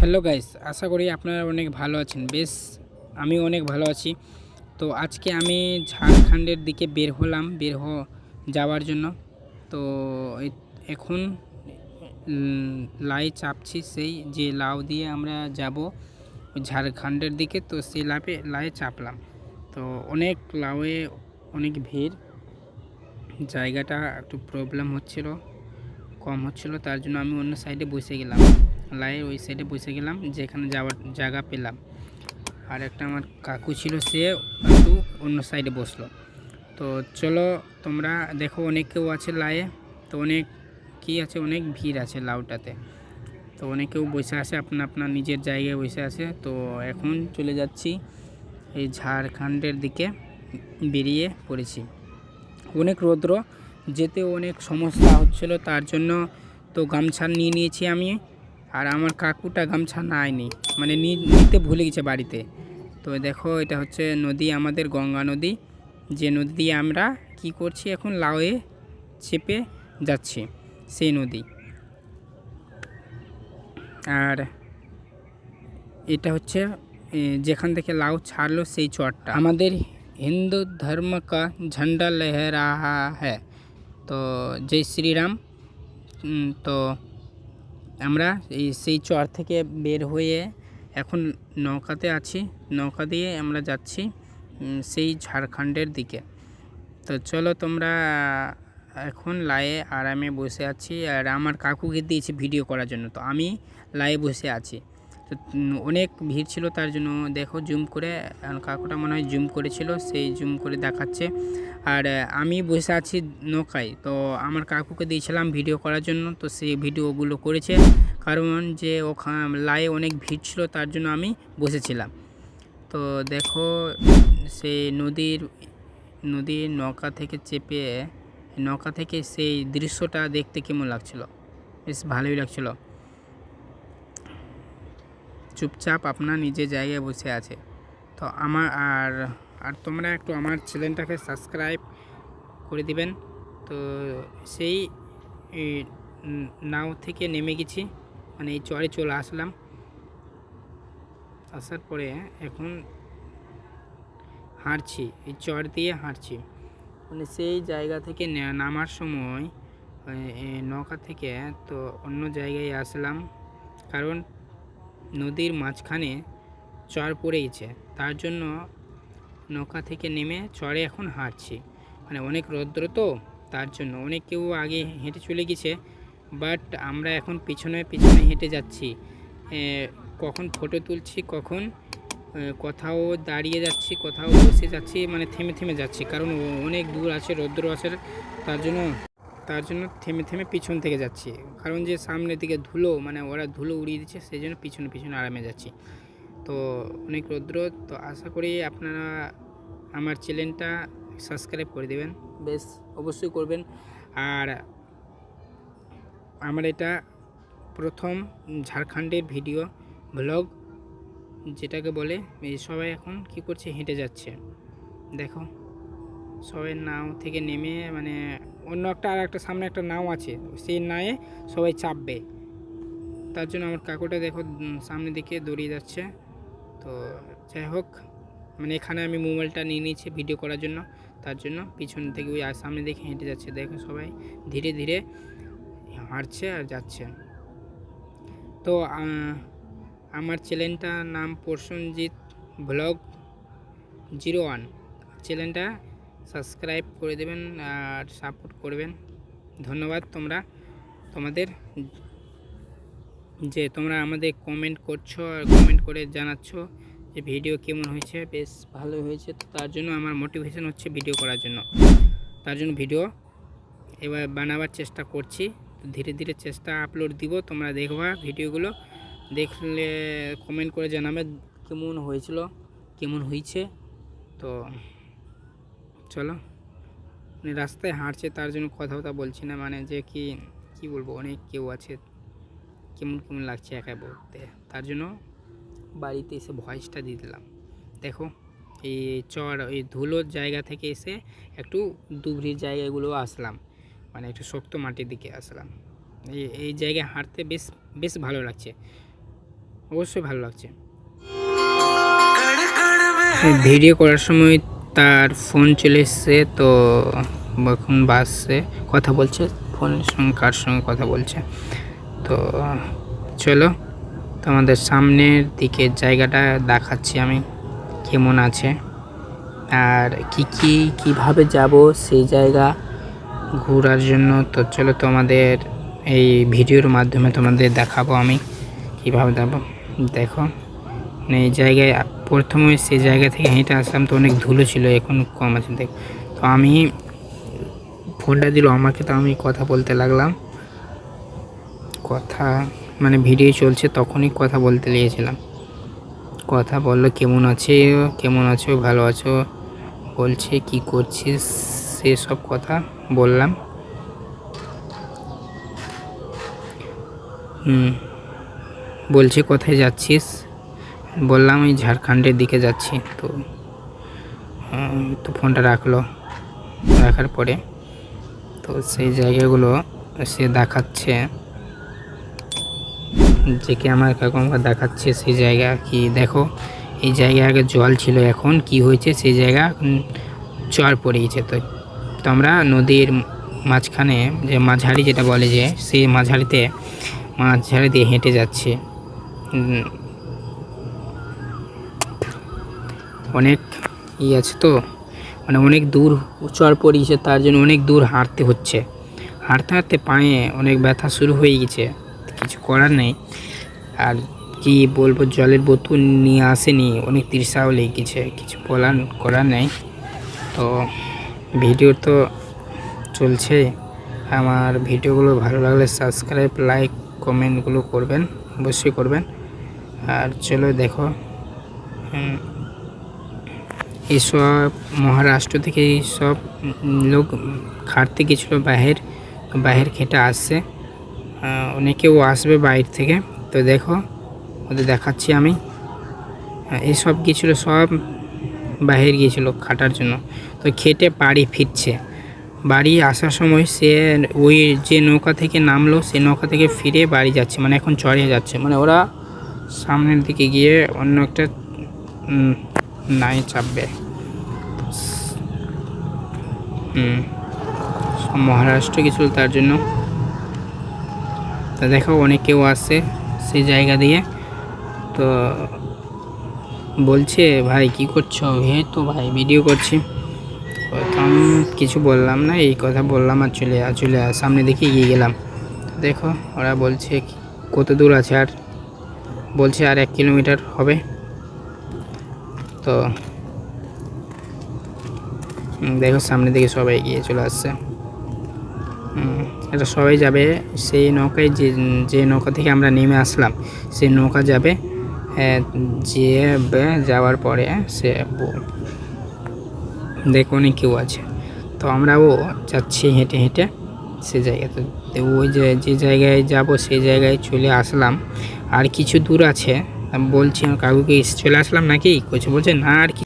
Hello guys, আশা করি আপনারা অনেক ভালো আছেন। বেশ, আমি অনেক ভালো আছি। তো আজকে আমি ঝাড়খণ্ডের দিকে বের যাওয়ার জন্য। তো এখন লাই চাপছি, সেই যে লাউ দিয়ে আমরা যাব ঝাড়খণ্ডের দিকে। তো সেই লাই চাপলাম। তো অনেক লাউয়ে অনেক ভিড়, জায়গাটা একটু প্রবলেম কম হচ্ছিল, তার জন্য আমি অন্য সাইডে বসে গেলাম, লাইয়ের ওই সাইডে বসে গেলাম, যেখানে যাওয়ার জায়গা পেলাম। আর একটা আমার কাকু ছিল, সে একটু অন্য সাইডে বসলো। তো চলো তোমরা দেখো, অনেক কেউ আছে লাইয়ে। তো অনেক আছে, অনেক ভিড় আছে লাউটাতে। তো অনেকেও বসে আছে, আপনার নিজের জায়গায় বসে আছে। তো এখন চলে যাচ্ছি এই ঝাড়খণ্ডের দিকে, বেরিয়ে পড়েছি। অনেক রৌদ্র, যেতে অনেক সমস্যা হচ্ছিল, তার জন্য তো গামছা নিয়ে নিয়েছি আমি। আর আমার কাকুটা গামছা নেয়নি, মানে নিতে ভুলে গেছে বাড়িতে। তো দেখো, এটা হচ্ছে নদী, আমাদের গঙ্গা নদী, যে নদী দিয়ে আমরা কি করছি এখন, লাউয়ে চেপে যাচ্ছি, সেই নদী। আর এটা হচ্ছে যেখান থেকে লাউ ছাড়লো সেই চরটা। আমাদের হিন্দু ধর্ম কা ঝন্ডা লহরা হ্যাঁ। তো জয় শ্রীরাম। তো আমরা সেই চর থেকে বের হয়ে এখন নৌকাতে আছি, নৌকা দিয়ে আমরা যাচ্ছি সেই ঝাড়খণ্ডের দিকে। তো চলো তোমরা, এখন লায়ে আরামে বসে আছি। আর আমার কাকুকে দিয়েছি ভিডিও করার জন্য, তো আমি লায়ে বসে আছি। তো অনেক ভিড় ছিল, তার জন্য দেখো জুম করে, কাকুটা মনে হয় জুম করেছিল, সেই জুম করে দেখাচ্ছে। আর আমি বসে আছি নৌকায়। তো আমার কাকুকে দিয়েছিলাম ভিডিও করার জন্য, তো সেই ভিডিওগুলো করেছে, কারণ যে ওখানে লায়ে অনেক ভিড় ছিল, তার জন্য আমি বসেছিলাম। তো দেখো, সেই নদীর নৌকা থেকে চেপে, নৌকা থেকে সেই দৃশ্যটা দেখতে কেমন লাগছিল, বেশ ভালোই লাগছিল। চুপচাপ আপনার নিজের জায়গায় বসে আছে। তো আমার আর তোমরা একটু আমার চ্যানেলটাকে সাবস্ক্রাইব করে দিবেন। তো সেই নাও থেকে নেমে গেছি, মানে এই চরে চলে আসলাম। আসার পরে এখন হাঁটছি, এই চর দিয়ে হাঁটছি। মানে সেই জায়গা থেকে নামার সময় নৌকা থেকে তো অন্য জায়গায় আসলাম, কারণ নদীর মাঝখানে চর পড়ে গেছে, তার জন্য নৌকা থেকে নেমে চরে এখন হাঁটছি। মানে অনেক রৌদ্র, তো তার জন্য অনেক কেউ আগে হেঁটে চলে গেছে, বাট আমরা এখন পিছনে হেঁটে যাচ্ছি। কখন ফটো তুলছি, কখন কোথাও দাঁড়িয়ে যাচ্ছি, কোথাও বসে যাচ্ছি, মানে থেমে যাচ্ছি, কারণ অনেক দূর আছে, রৌদ্র আছে, তার জন্য থেমে পিছন থেকে যাচ্ছি। কারণ যে সামনের দিকে ধুলো, মানে ওরা ধুলো উড়িয়ে দিচ্ছে, সেই জন্য পিছনে আরামে যাচ্ছি। তো অনেক রৌদ্র। তো আশা করি আপনারা আমার চ্যানেলটা সাবস্ক্রাইব করে দেবেন, বেশ অবশ্যই করবেন। আর আমার এটা প্রথম ঝাড়খণ্ডের ভিডিও ব্লগ, যেটাকে বলে সবাই এখন কি করছে, হেঁটে যাচ্ছে। দেখো, সবাই নাও থেকে নেমে, মানে অন্য একটা সামনে একটা নাও আছে, সেই নায়ে সবাই চাপবে, তার জন্য আমার কাকুটা দেখো সামনের দিকে দৌড়িয়ে যাচ্ছে। তো যাই হোক, মানে এখানে আমি মোবাইলটা নিয়ে নিয়েছি ভিডিও করার জন্য, তার জন্য পিছন থেকে ওই সামনে দিকে হেঁটে যাচ্ছে। দেখো সবাই ধীরে ধীরে হাঁটছে আর যাচ্ছে। তো আমার চ্যানেলটার নাম প্রসেনজিৎ ব্লগ 01। চ্যানেলটা সাবস্ক্রাইব করে দেবেন আর সাপোর্ট করবেন। ধন্যবাদ তোমাদের যে তোমরা আমাদের কমেন্ট করছো, আর কমেন্ট করে জানাচ্ছ যে ভিডিও কেমন হয়েছে। বেশ ভালো হয়েছে, তো তার জন্য আমার মোটিভেশন হচ্ছে ভিডিও করার জন্য, তার জন্য ভিডিও এবার বানাবার চেষ্টা করছি। ধীরে ধীরে চেষ্টা আপলোড দিব, তোমরা দেখবা ভিডিওগুলো, দেখলে কমেন্ট করে জানাবে কেমন হয়েছিল, কেমন হয়েছে। তো চলো, রাস্তায় হাঁটছে, তার জন্য কথা বলছি না, মানে যে কি বলবো, অনেক কেউ আছে, কেমন লাগছে একাই বলতে, তার জন্য বাড়িতে এসে ভয়েসটা দিয়ে দিলাম। দেখো, এই চর, এই ধুলোর জায়গা থেকে এসে একটু দুবরির জায়গাগুলো আসলাম, মানে একটু শক্ত মাটির দিকে আসলাম। এই জায়গায় হাঁটতে বেশ ভালো লাগছে। অবশ্যই ভালো লাগছে। ভিডিও করার সময় তার ফোন চলে এসছে, তো এখন বাসছে, কথা বলছে ফোনের সঙ্গে, কার সঙ্গে কথা বলছে। তো চলো তোমাদের সামনের দিকে জায়গাটা দেখাচ্ছি আমি কেমন আছে, আর কিভাবে যাব সেই জায়গা ঘোরার জন্য। তো চলো তোমাদের এই ভিডিওর মাধ্যমে তোমাদের দেখাবো আমি কীভাবে যাবো। দেখো এই জায়গায় প্রথমে সেই জায়গা থেকে হেঁটে আসলাম, তো অনেক ধুলো ছিল, এখন কম আছে। দেখ, তো আমি ফোনটা দিল আমাকে, তো আমি কথা বলতে লাগলাম। কথা মানে ভিডিও চলছে, তখনই কথা বলতে লেগেছিলাম। কথা বললো কেমন আছো, ভালো আছো বলছে, কি করছিস, সেসব কথা বললাম। বলছে কোথায় যাচ্ছিস, বললাম এই ঝাড়খণ্ডের দিকে যাচ্ছি। তো ফোনটা রাখার পরে তো সেই জায়গাগুলো সে দেখাচ্ছে, যে কি আমার কাকুমা দেখাচ্ছে সেই জায়গা। কি দেখো, এই জায়গায় আগে জল ছিল, এখন কি হয়েছে সেই জায়গা চর পড়ে গেছে। তো আমরা নদীর মাঝখানে যে মাঝারি যেটা বলে, যে সেই মাঝারি দিয়ে হেঁটে যাচ্ছি। অনেক আছে তো, মানে অনেক দূর চর পড়িয়েছে, তার জন্য অনেক দূর হাঁটতে হচ্ছে। হাঁটতে পায়ে অনেক ব্যথা শুরু হয়ে গেছে, কিছু করার নেই। আর কি বলবো, জলের বোতল নিয়ে আসেনি, অনেক তৃষাও লেগেছে, কিছু করার নেই। তো ভিডিও তো চলছে, আমার ভিডিওগুলো ভালো লাগলে সাবস্ক্রাইব, লাইক, কমেন্টগুলো করবেন, অবশ্যই করবেন। আর চলো দেখো, এইসব মহারাষ্ট্র থেকে সব লোক খাটতে গেছিলো, বাহির খেটে আসছে, অনেকেও আসবে বাইরে থেকে। তো দেখো ওদের দেখাচ্ছি আমি, এইসব গিয়েছিলো, সব বাহির গিয়েছিলো খাটার জন্য। তো খেটে বাড়ি ফিরছে, বাড়ি আসার সময় সে ওই যে নৌকা থেকে নামলো, সে নৌকা থেকে ফিরে বাড়ি যাচ্ছে, মানে এখন চড়িয়ে যাচ্ছে, মানে ওরা সামনের দিকে গিয়ে অন্য একটা নাই চাপবে। মহারাষ্ট্র গেছিল তার জন্য। তা দেখো অনেক কেউ আসছে সেই জায়গা দিয়ে। তো বলছে, ভাই কি করছো? এই তো ভাই ভিডিও করছি। তো আমি কিছু বললাম না, এই কথা বললাম আর চলে সামনে দিকে এগিয়ে গেলাম। দেখো ওরা বলছে কত দূর আছে, আর বলছে আর 1 কিলোমিটার হবে। তো দেখো সামনের দিকে সবাই এগিয়ে চলে আসছে। এটা সবাই যাবে সেই নৌকায়, যে নৌকা থেকে আমরা নেমে আসলাম, সেই নৌকা যাবে। যাওয়ার পরে সে দেখো অনেক কেউ আছে, তো আমরাও যাচ্ছি হেঁটে হেঁটে সে জায়গাতে। ওই যে জায়গায় যাব সেই জায়গায় চলে আসলাম, আর কিছু দূর আছে। বলছি আমার কাকুকে চলে আসলাম নাকি, কিছু বলছে না আর কি।